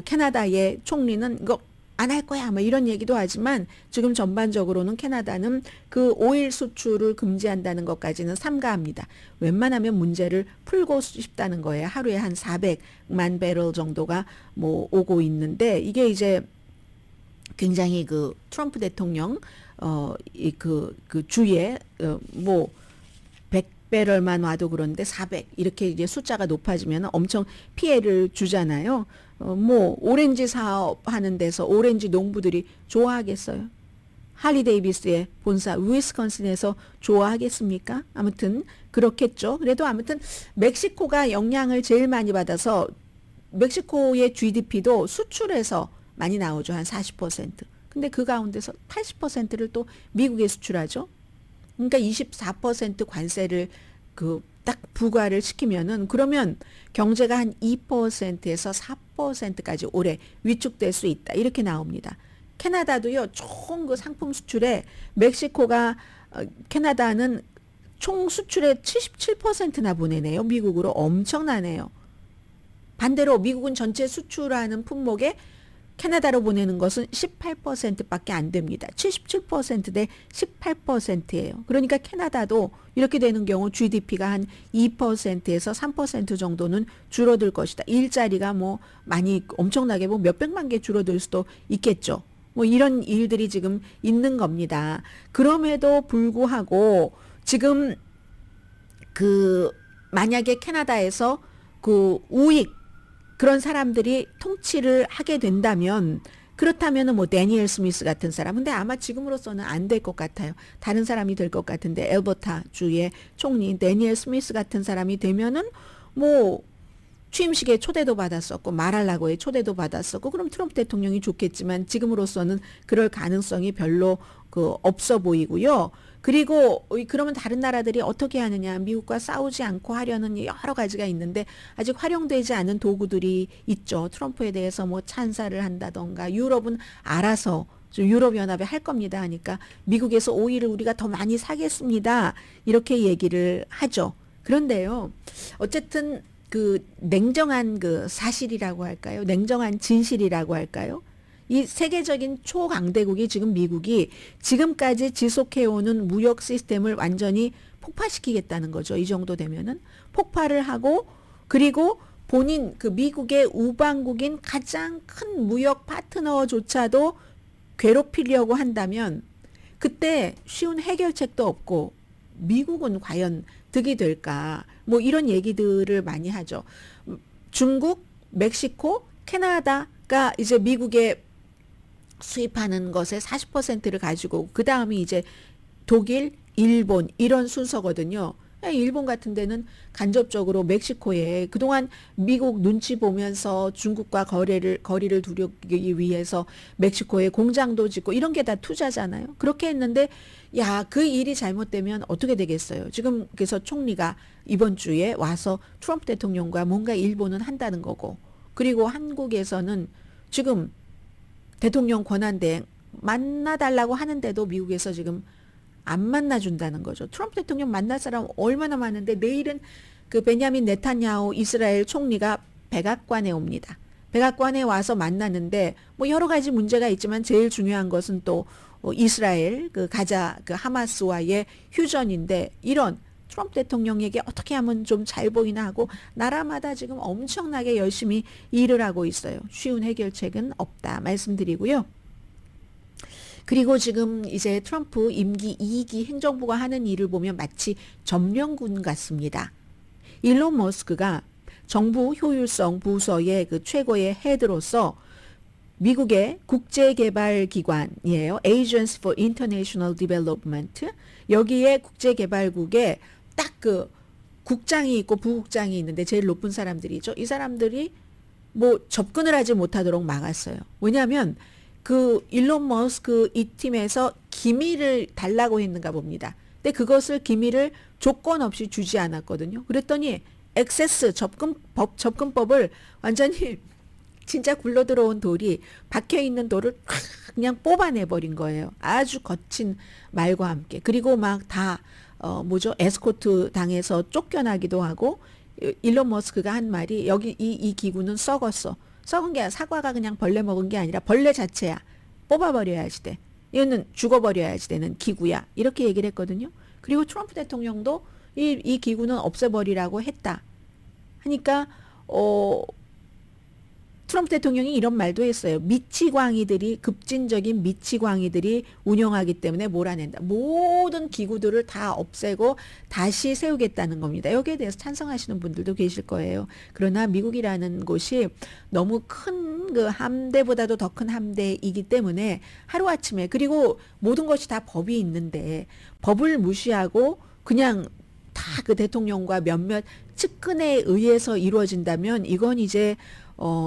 캐나다의 총리는 이거 안 할 거야 뭐 이런 얘기도 하지만 지금 전반적으로는 캐나다는 그 오일 수출을 금지한다는 것까지는 삼가합니다. 웬만하면 문제를 풀고 싶다는 거예요. 하루에 한 400만 배럴 정도가 뭐 오고 있는데 이게 이제 굉장히 그 트럼프 대통령 그 주에 뭐 100배럴만 와도 그런데 400 이렇게 이제 숫자가 높아지면 엄청 피해를 주잖아요. 뭐 오렌지 사업 하는 데서 오렌지 농부들이 좋아하겠어요? 할리 데이비스의 본사 위스콘신에서 좋아하겠습니까? 아무튼 그렇겠죠. 그래도 아무튼 멕시코가 영향을 제일 많이 받아서 멕시코의 GDP도 수출에서 많이 나오죠. 한 40%. 근데 그 가운데서 80%를 또 미국에 수출하죠. 그러니까 24% 관세를 딱 부과를 시키면은 그러면 경제가 한 2%에서 4%까지 올해 위축될 수 있다. 이렇게 나옵니다. 캐나다도요. 총 그 상품 수출에 멕시코가 캐나다는 총 수출의 77%나 보내네요. 미국으로 엄청나네요. 반대로 미국은 전체 수출하는 품목에 캐나다로 보내는 것은 18%밖에 안 됩니다. 77% 대 18%예요. 그러니까 캐나다도 이렇게 되는 경우 GDP가 한 2%에서 3% 정도는 줄어들 것이다. 일자리가 뭐 많이 엄청나게 뭐 몇백만 개 줄어들 수도 있겠죠. 뭐 이런 일들이 지금 있는 겁니다. 그럼에도 불구하고 지금 만약에 캐나다에서 우익 그런 사람들이 통치를 하게 된다면 그렇다면은 뭐 데니엘 스미스 같은 사람 근데 아마 지금으로서는 안 될 것 같아요. 다른 사람이 될 것 같은데 엘버타 주의 총리 데니엘 스미스 같은 사람이 되면은 뭐 취임식에 초대도 받았었고 말하려고에 초대도 받았었고 그럼 트럼프 대통령이 좋겠지만 지금으로서는 그럴 가능성이 별로 없어 보이고요. 그리고 그러면 다른 나라들이 어떻게 하느냐 미국과 싸우지 않고 하려는 여러 가지가 있는데 아직 활용되지 않은 도구들이 있죠. 트럼프에 대해서 뭐 찬사를 한다던가 유럽은 알아서 유럽연합에 할 겁니다 하니까 미국에서 오일을 우리가 더 많이 사겠습니다 이렇게 얘기를 하죠. 그런데요 어쨌든 냉정한 사실이라고 할까요? 냉정한 진실이라고 할까요? 이 세계적인 초강대국이 지금 미국이 지금까지 지속해오는 무역 시스템을 완전히 폭파시키겠다는 거죠. 이 정도 되면은 폭발을 하고 그리고 본인 미국의 우방국인 가장 큰 무역 파트너조차도 괴롭히려고 한다면 그때 쉬운 해결책도 없고 미국은 과연 득이 될까? 뭐 이런 얘기들을 많이 하죠. 중국, 멕시코, 캐나다가 이제 미국에 수입하는 것의 40%를 가지고 그 다음이 이제 독일, 일본 이런 순서거든요. 일본 같은 데는 간접적으로 멕시코에 그동안 미국 눈치 보면서 중국과 거리를 두르기 위해서 멕시코에 공장도 짓고 이런 게 다 투자잖아요. 그렇게 했는데 그 일이 잘못되면 어떻게 되겠어요. 지금 그래서 총리가 이번 주에 와서 트럼프 대통령과 뭔가 일본은 한다는 거고 그리고 한국에서는 지금 대통령 권한대행 만나달라고 하는데도 미국에서 지금 안 만나준다는 거죠. 트럼프 대통령 만날 사람 얼마나 많은데 내일은 베냐민 네탄야후 이스라엘 총리가 백악관에 옵니다. 백악관에 와서 만나는데 뭐 여러 가지 문제가 있지만 제일 중요한 것은 또 이스라엘 가자 하마스와의 휴전인데 이런 트럼프 대통령에게 어떻게 하면 좀 잘 보이나 하고 나라마다 지금 엄청나게 열심히 일을 하고 있어요. 쉬운 해결책은 없다 말씀드리고요. 그리고 지금 이제 트럼프 임기 2기 행정부가 하는 일을 보면 마치 점령군 같습니다. 일론 머스크가 정부 효율성 부서의 최고의 헤드로서 미국의 국제개발기관이에요. Agency for International Development. 여기에 국제개발국에 딱 국장이 있고 부국장이 있는데 제일 높은 사람들이죠. 이 사람들이 뭐 접근을 하지 못하도록 막았어요. 왜냐하면 그 일론 머스크 이 팀에서 기밀을 달라고 했는가 봅니다. 근데 그것을 기밀을 조건 없이 주지 않았거든요. 그랬더니 액세스 접근법을 완전히 진짜 굴러 들어온 돌이 박혀 있는 돌을 그냥 뽑아내 버린 거예요. 아주 거친 말과 함께. 그리고 막 다 에스코트 당해서 쫓겨나기도 하고 일론 머스크가 한 말이 여기 이 기구는 썩었어. 썩은 게 아니라 사과가 그냥 벌레 먹은 게 아니라 벌레 자체야. 뽑아버려야지 돼. 이거는 죽어버려야지 되는 기구야. 이렇게 얘기를 했거든요. 그리고 트럼프 대통령도 이 기구는 없애버리라고 했다. 하니까 트럼프 대통령이 이런 말도 했어요. 미치광이들이 급진적인 미치광이들이 운영하기 때문에 몰아낸다. 모든 기구들을 다 없애고 다시 세우겠다는 겁니다. 여기에 대해서 찬성하시는 분들도 계실 거예요. 그러나 미국이라는 곳이 너무 큰 그 함대보다도 더 큰 함대이기 때문에 하루아침에 그리고 모든 것이 다 법이 있는데 법을 무시하고 그냥 다 그 대통령과 몇몇 측근에 의해서 이루어진다면 이건 이제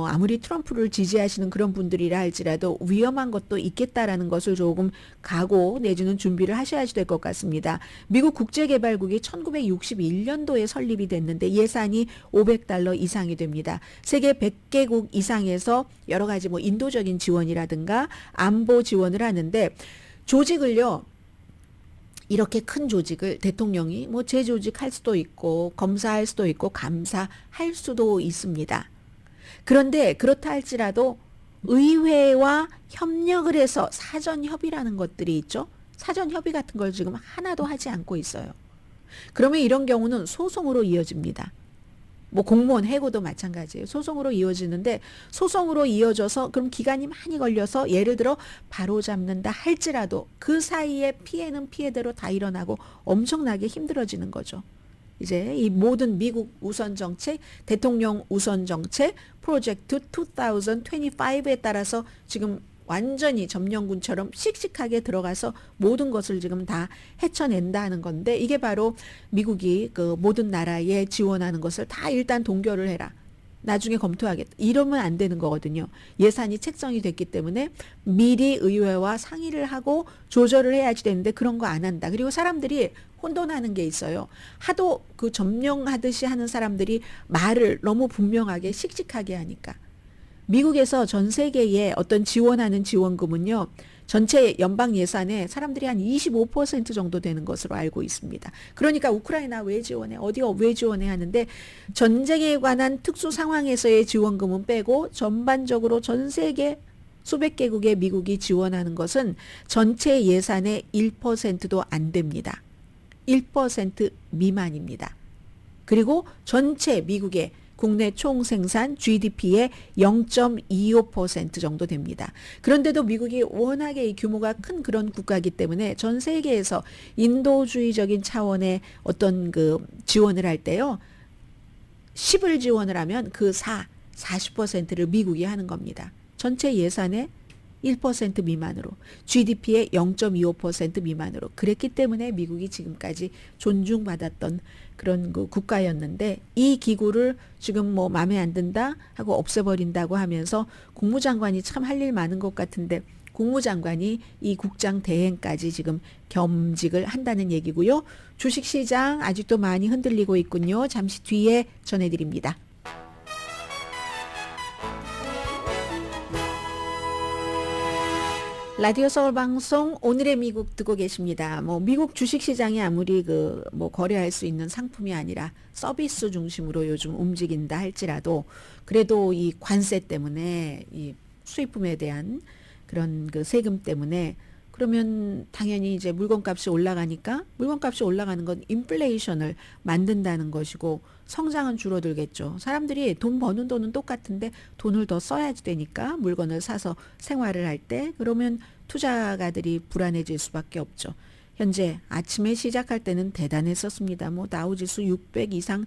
아무리 트럼프를 지지하시는 그런 분들이라 할지라도 위험한 것도 있겠다라는 것을 조금 각오 내지는 준비를 하셔야 될 것 같습니다. 미국 국제개발국이 1961년도에 설립이 됐는데 예산이 $500 이상이 됩니다. 세계 100개국 이상에서 여러 가지 뭐 인도적인 지원이라든가 안보 지원을 하는데 조직을요. 이렇게 큰 조직을 대통령이 뭐 재조직할 수도 있고 검사할 수도 있고 감사할 수도 있습니다. 그런데 그렇다 할지라도 의회와 협력을 해서 사전협의라는 것들이 있죠. 사전협의 같은 걸 지금 하나도 하지 않고 있어요. 그러면 이런 경우는 소송으로 이어집니다. 뭐 공무원 해고도 마찬가지예요. 소송으로 이어지는데 소송으로 이어져서 그럼 기간이 많이 걸려서 예를 들어 바로 잡는다 할지라도 그 사이에 피해는 피해대로 다 일어나고 엄청나게 힘들어지는 거죠. 이제 이 모든 미국 우선 정책, 대통령 우선 정책, 프로젝트 2025에 따라서 지금 완전히 점령군처럼 씩씩하게 들어가서 모든 것을 지금 다 헤쳐낸다는 건데 이게 바로 미국이 그 모든 나라에 지원하는 것을 다 일단 동결을 해라. 나중에 검토하겠다. 이러면 안 되는 거거든요. 예산이 책정이 됐기 때문에 미리 의회와 상의를 하고 조절을 해야지 되는데 그런 거 안 한다. 그리고 사람들이 혼돈하는 게 있어요. 하도 그 점령하듯이 하는 사람들이 말을 너무 분명하게 씩씩하게 하니까. 미국에서 전 세계에 어떤 지원하는 지원금은요. 전체 연방 예산에 사람들이 한 25% 정도 되는 것으로 알고 있습니다. 그러니까 우크라이나 왜 지원해? 어디 왜 지원해? 하는데 전쟁에 관한 특수 상황에서의 지원금은 빼고 전반적으로 전 세계 수백 개국의 미국이 지원하는 것은 전체 예산의 1%도 안 됩니다. 1% 미만입니다. 그리고 전체 미국의 국내 총생산 GDP의 0.25% 정도 됩니다. 그런데도 미국이 워낙에 이 규모가 큰 그런 국가이기 때문에 전 세계에서 인도주의적인 차원의 어떤 그 지원을 할 때요. 10을 지원을 하면 그 40%를 미국이 하는 겁니다. 전체 예산의 1% 미만으로 GDP의 0.25% 미만으로 그랬기 때문에 미국이 지금까지 존중받았던 그런 그 국가였는데 이 기구를 지금 뭐 마음에 안 든다 하고 없애버린다고 하면서 국무장관이 참 할 일 많은 것 같은데 국무장관이 이 국장 대행까지 지금 겸직을 한다는 얘기고요. 주식시장 아직도 많이 흔들리고 있군요. 잠시 뒤에 전해드립니다. 라디오 서울 방송 오늘의 미국 듣고 계십니다. 뭐 미국 주식 시장이 아무리 그 뭐 거래할 수 있는 상품이 아니라 서비스 중심으로 요즘 움직인다 할지라도 그래도 이 관세 때문에 이 수입품에 대한 그런 그 세금 때문에 그러면 당연히 이제 물건값이 올라가니까 물건값이 올라가는 건 인플레이션을 만든다는 것이고 성장은 줄어들겠죠. 사람들이 돈 버는 돈은 똑같은데 돈을 더 써야지 되니까 물건을 사서 생활을 할 때 그러면 투자가들이 불안해질 수밖에 없죠. 현재 아침에 시작할 때는 대단했었습니다. 뭐 다우지수 600 이상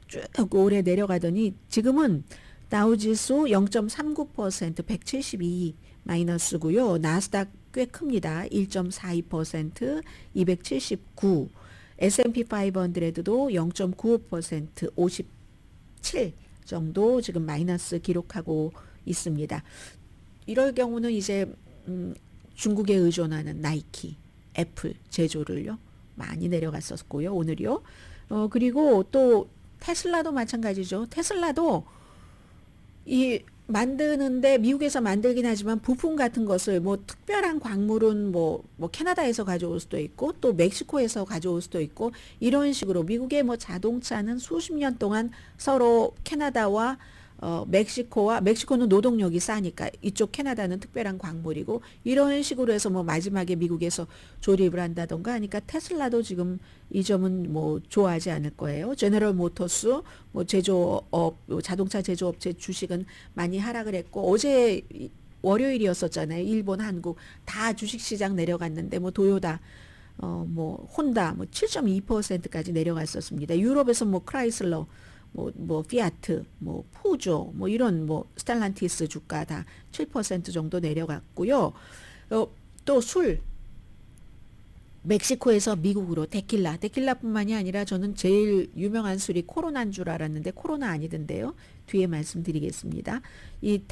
쭉 오래 내려가더니 지금은 다우지수 0.39% 172 마이너스고요. 나스닥 꽤 큽니다. 1.42% 279 S&P 500도 0.95% 57 정도 지금 마이너스 기록하고 있습니다. 이럴 경우는 이제 중국에 의존하는 나이키, 애플 제조를요 많이 내려갔었고요. 오늘이요. 그리고 또 테슬라도 마찬가지죠. 테슬라도 이 만드는데 미국에서 만들긴 하지만 부품 같은 것을 뭐 특별한 광물은 뭐 캐나다에서 가져올 수도 있고 또 멕시코에서 가져올 수도 있고 이런 식으로 미국의 뭐 자동차는 수십 년 동안 서로 캐나다와 멕시코는 노동력이 싸니까 이쪽 캐나다는 특별한 광물이고 이런 식으로 해서 뭐 마지막에 미국에서 조립을 한다던가 하니까 테슬라도 지금 이 점은 뭐 좋아하지 않을 거예요. 제너럴 모터스 뭐 자동차 제조업체 주식은 많이 하락을 했고 어제 월요일이었었잖아요. 일본, 한국 다 주식시장 내려갔는데 뭐 도요다 뭐 혼다 뭐 7.2%까지 내려갔었습니다. 유럽에서 뭐 크라이슬러 뭐 피아트, 뭐 푸조, 뭐 이런 뭐 스텔란티스 주가 다 7% 정도 내려갔고요. 또 술, 멕시코에서 미국으로 데킬라뿐만이 아니라 저는 제일 유명한 술이 코로나인 줄 알았는데 코로나 아니던데요. 뒤에 말씀드리겠습니다. 이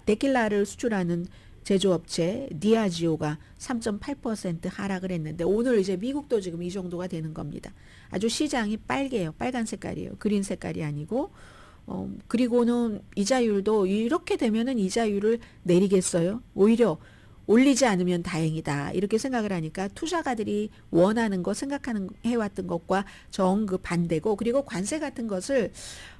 데킬라를 수출하는 제조업체 디아지오가 3.8% 하락을 했는데 오늘 이제 미국도 지금 이 정도가 되는 겁니다. 아주 시장이 빨개요. 빨간 색깔이에요. 그린 색깔이 아니고 그리고는 이자율도 이렇게 되면은 이자율을 내리겠어요. 오히려 올리지 않으면 다행이다. 이렇게 생각을 하니까 투자가들이 원하는 거 생각하는 해왔던 것과 정그 반대고 그리고 관세 같은 것을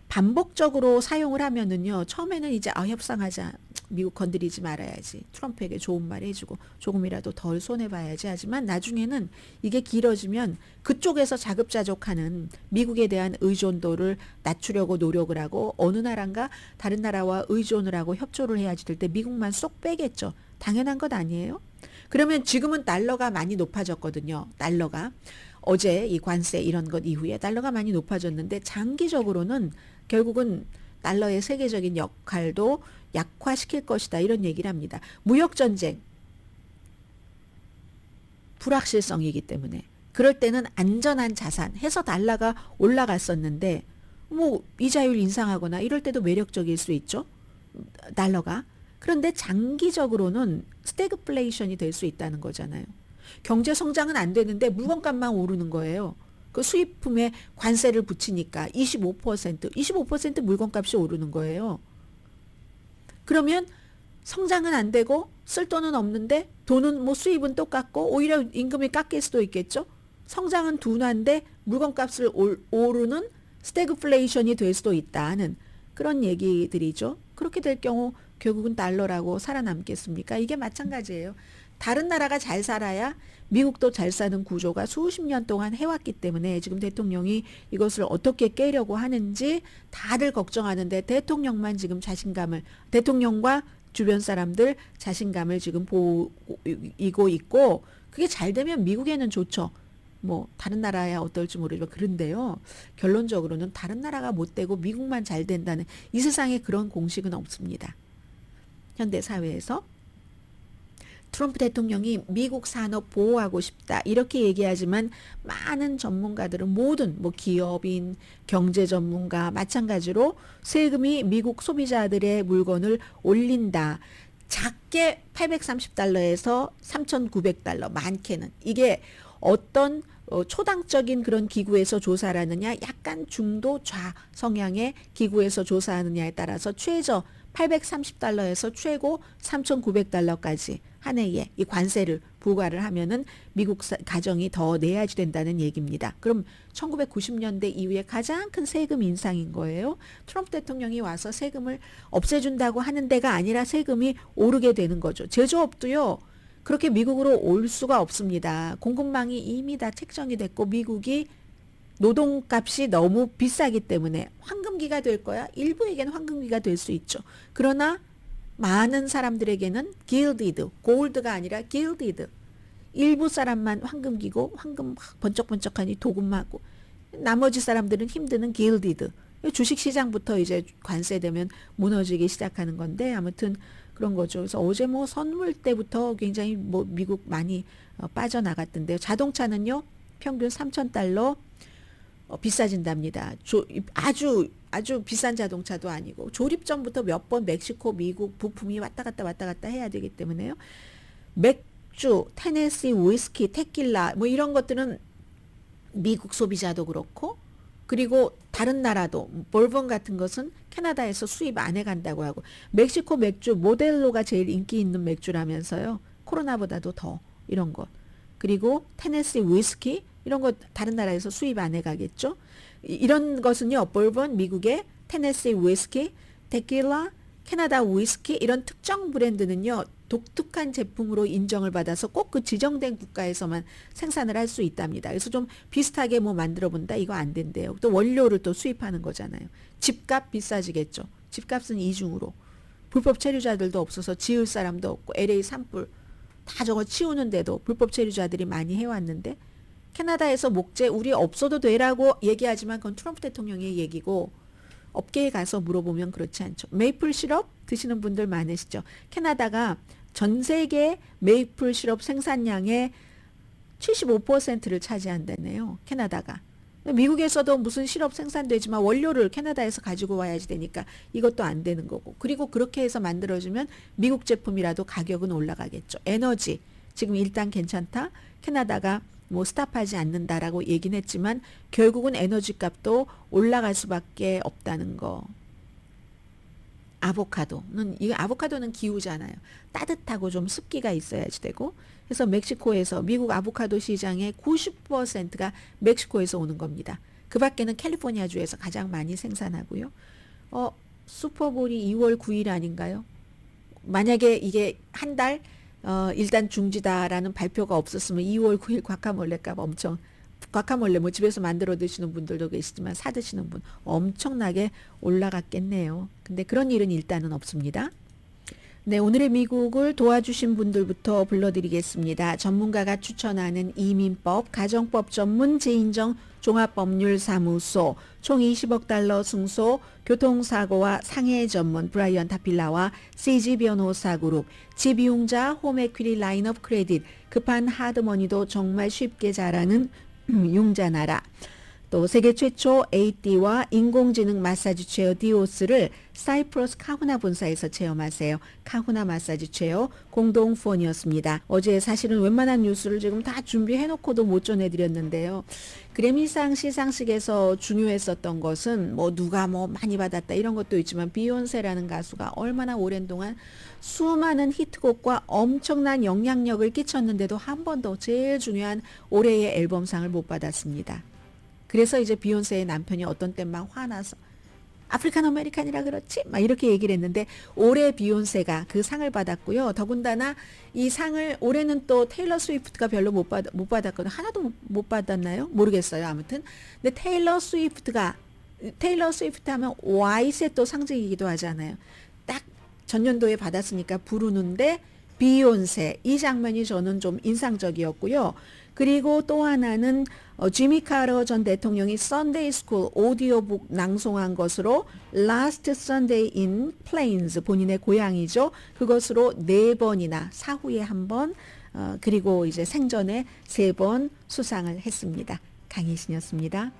반복적으로 사용을 하면은요. 처음에는 이제 협상하자. 미국 건드리지 말아야지. 트럼프에게 좋은 말 해주고 조금이라도 덜 손해봐야지 하지만 나중에는 이게 길어지면 그쪽에서 자급자족하는 미국에 대한 의존도를 낮추려고 노력을 하고 어느 나라인가 다른 나라와 의존을 하고 협조를 해야지 될 때 미국만 쏙 빼겠죠. 당연한 것 아니에요? 그러면 지금은 달러가 많이 높아졌거든요. 달러가. 어제 이 관세 이런 것 이후에 달러가 많이 높아졌는데 장기적으로는 결국은 달러의 세계적인 역할도 약화시킬 것이다. 이런 얘기를 합니다. 무역전쟁, 불확실성이기 때문에 그럴 때는 안전한 자산 해서 달러가 올라갔었는데 뭐 이자율 인상하거나 이럴 때도 매력적일 수 있죠. 달러가. 그런데 장기적으로는 스태그플레이션이 될 수 있다는 거잖아요. 경제 성장은 안 되는데 물건값만 오르는 거예요. 그 수입품에 관세를 붙이니까 25% 물건값이 오르는 거예요. 그러면 성장은 안 되고 쓸 돈은 없는데 돈은 뭐 수입은 똑같고 오히려 임금이 깎일 수도 있겠죠. 성장은 둔화인데 물건값을 오르는 스태그플레이션이 될 수도 있다는 그런 얘기들이죠. 그렇게 될 경우 결국은 달러라고 살아남겠습니까? 이게 마찬가지예요. 다른 나라가 잘 살아야 미국도 잘 사는 구조가 수십 년 동안 해왔기 때문에 지금 대통령이 이것을 어떻게 깨려고 하는지 다들 걱정하는데 대통령만 지금 대통령과 주변 사람들 자신감을 지금 보이고 있고 그게 잘 되면 미국에는 좋죠. 뭐 다른 나라야 어떨지 모르지만 그런데요. 결론적으로는 다른 나라가 못 되고 미국만 잘 된다는 이 세상에 그런 공식은 없습니다. 현대 사회에서 트럼프 대통령이 미국 산업 보호하고 싶다 이렇게 얘기하지만 많은 전문가들은 모든 뭐 기업인, 경제 전문가 마찬가지로 세금이 미국 소비자들의 물건을 올린다. 작게 830달러에서 3,900달러 많게는 이게 어떤 초당적인 그런 기구에서 조사를 하느냐 약간 중도 좌 성향의 기구에서 조사하느냐에 따라서 최저 830달러에서 최고 3,900달러까지 한 해에 이 관세를 부과를 하면은 미국 가정이 더 내야지 된다는 얘기입니다. 그럼 1990년대 이후에 가장 큰 세금 인상인 거예요. 트럼프 대통령이 와서 세금을 없애준다고 하는 데가 아니라 세금이 오르게 되는 거죠. 제조업도요. 그렇게 미국으로 올 수가 없습니다. 공급망이 이미 다 책정이 됐고 미국이 노동값이 너무 비싸기 때문에 황금기가 될 거야. 일부에게는 황금기가 될 수 있죠. 그러나 많은 사람들에게는 gilded, gold가 아니라 gilded. 일부 사람만 황금기고 황금 번쩍번쩍하니 도금하고 나머지 사람들은 힘드는 gilded. 주식시장부터 이제 관세되면 무너지기 시작하는 건데 아무튼 그런 거죠. 그래서 어제 뭐 선물 때부터 굉장히 뭐 미국 많이 빠져나갔던데요. 자동차는요. 평균 $3,000 비싸진답니다. 아주 비싼 자동차도 아니고 조립 전부터 몇 번 멕시코, 미국 부품이 왔다 갔다 해야 되기 때문에요. 맥주, 테네시 위스키, 테킬라 뭐 이런 것들은 미국 소비자도 그렇고 그리고 다른 나라도 볼본 같은 것은 캐나다에서 수입 안 해간다고 하고 멕시코 맥주 모델로가 제일 인기 있는 맥주라면서요. 코로나보다도 더 이런 것. 그리고 테네시 위스키 이런 거 다른 나라에서 수입 안 해가겠죠. 이런 것은요. 볼본 미국의 테네시 위스키, 테킬라, 캐나다 위스키 이런 특정 브랜드는요. 독특한 제품으로 인정을 받아서 꼭 그 지정된 국가에서만 생산을 할 수 있답니다. 그래서 좀 비슷하게 뭐 만들어 본다 이거 안 된대요. 또 원료를 또 수입하는 거잖아요. 집값 비싸지겠죠. 집값은 이중으로. 불법 체류자들도 없어서 지을 사람도 없고 LA 산불 다 저거 치우는데도 불법 체류자들이 많이 해왔는데 캐나다에서 목재 우리 없어도 되라고 얘기하지만 그건 트럼프 대통령의 얘기고 업계에 가서 물어보면 그렇지 않죠. 메이플 시럽 드시는 분들 많으시죠. 캐나다가 전 세계 메이플 시럽 생산량의 75%를 차지한다네요. 캐나다가. 미국에서도 무슨 시럽 생산되지만 원료를 캐나다에서 가지고 와야지 되니까 이것도 안 되는 거고. 그리고 그렇게 해서 만들어주면 미국 제품이라도 가격은 올라가겠죠. 에너지 지금 일단 괜찮다. 캐나다가 뭐 스탑하지 않는다라고 얘기는 했지만 결국은 에너지 값도 올라갈 수밖에 없다는 거. 아보카도는 기후잖아요. 따뜻하고 좀 습기가 있어야지 되고. 그래서 멕시코에서 미국 아보카도 시장의 90%가 멕시코에서 오는 겁니다. 그 밖에는 캘리포니아주에서 가장 많이 생산하고요. 슈퍼볼이 2월 9일 아닌가요? 만약에 이게 한 달 일단 중지다라는 발표가 없었으면 2월 9일 과카몰레 값 과카몰레 뭐 집에서 만들어 드시는 분들도 계시지만 사 드시는 분 엄청나게 올라갔겠네요. 근데 그런 일은 일단은 없습니다. 네, 오늘의 미국을 도와주신 분들부터 불러드리겠습니다. 전문가가 추천하는 이민법, 가정법 전문 재인정 종합법률사무소, 총 20억 달러 승소, 교통사고와 상해 전문 브라이언 타필라와 CG 변호사 그룹, 집이용자 홈에퀴리 라인업 크레딧, 급한 하드머니도 정말 쉽게 잘하는 융자나라, 또 세계 최초 AD와 인공지능 마사지 체어 디오스를 사이프러스 카후나 본사에서 체험하세요. 카후나 마사지 체어 공동 후원이었습니다. 어제 사실은 웬만한 뉴스를 지금 다 준비해놓고도 못 전해드렸는데요. 그래미상 시상식에서 중요했었던 것은 뭐 누가 뭐 많이 받았다 이런 것도 있지만 비욘세라는 가수가 얼마나 오랜 동안 수많은 히트곡과 엄청난 영향력을 끼쳤는데도 한 번도 제일 중요한 올해의 앨범상을 못 받았습니다. 그래서 이제 비욘세의 남편이 어떤 때 막 화나서 아프리칸 아메리칸이라 그렇지? 막 이렇게 얘기를 했는데 올해 비욘세가 그 상을 받았고요. 더군다나 이 상을 올해는 또 테일러 스위프트가 별로 못 받았거든요. 하나도 못 받았나요? 모르겠어요. 아무튼 근데 테일러 스위프트 하면 와이스의 또 상징이기도 하잖아요. 딱 전년도에 받았으니까 부르는데 비욘세 이 장면이 저는 좀 인상적이었고요. 그리고 또 하나는 지미 카터 전 대통령이 Sunday School 오디오북 낭송한 것으로 Last Sunday in Plains 본인의 고향이죠. 그것으로 4번이나 사후에 1번 그리고 이제 생전에 3번 수상을 했습니다. 강희신이었습니다.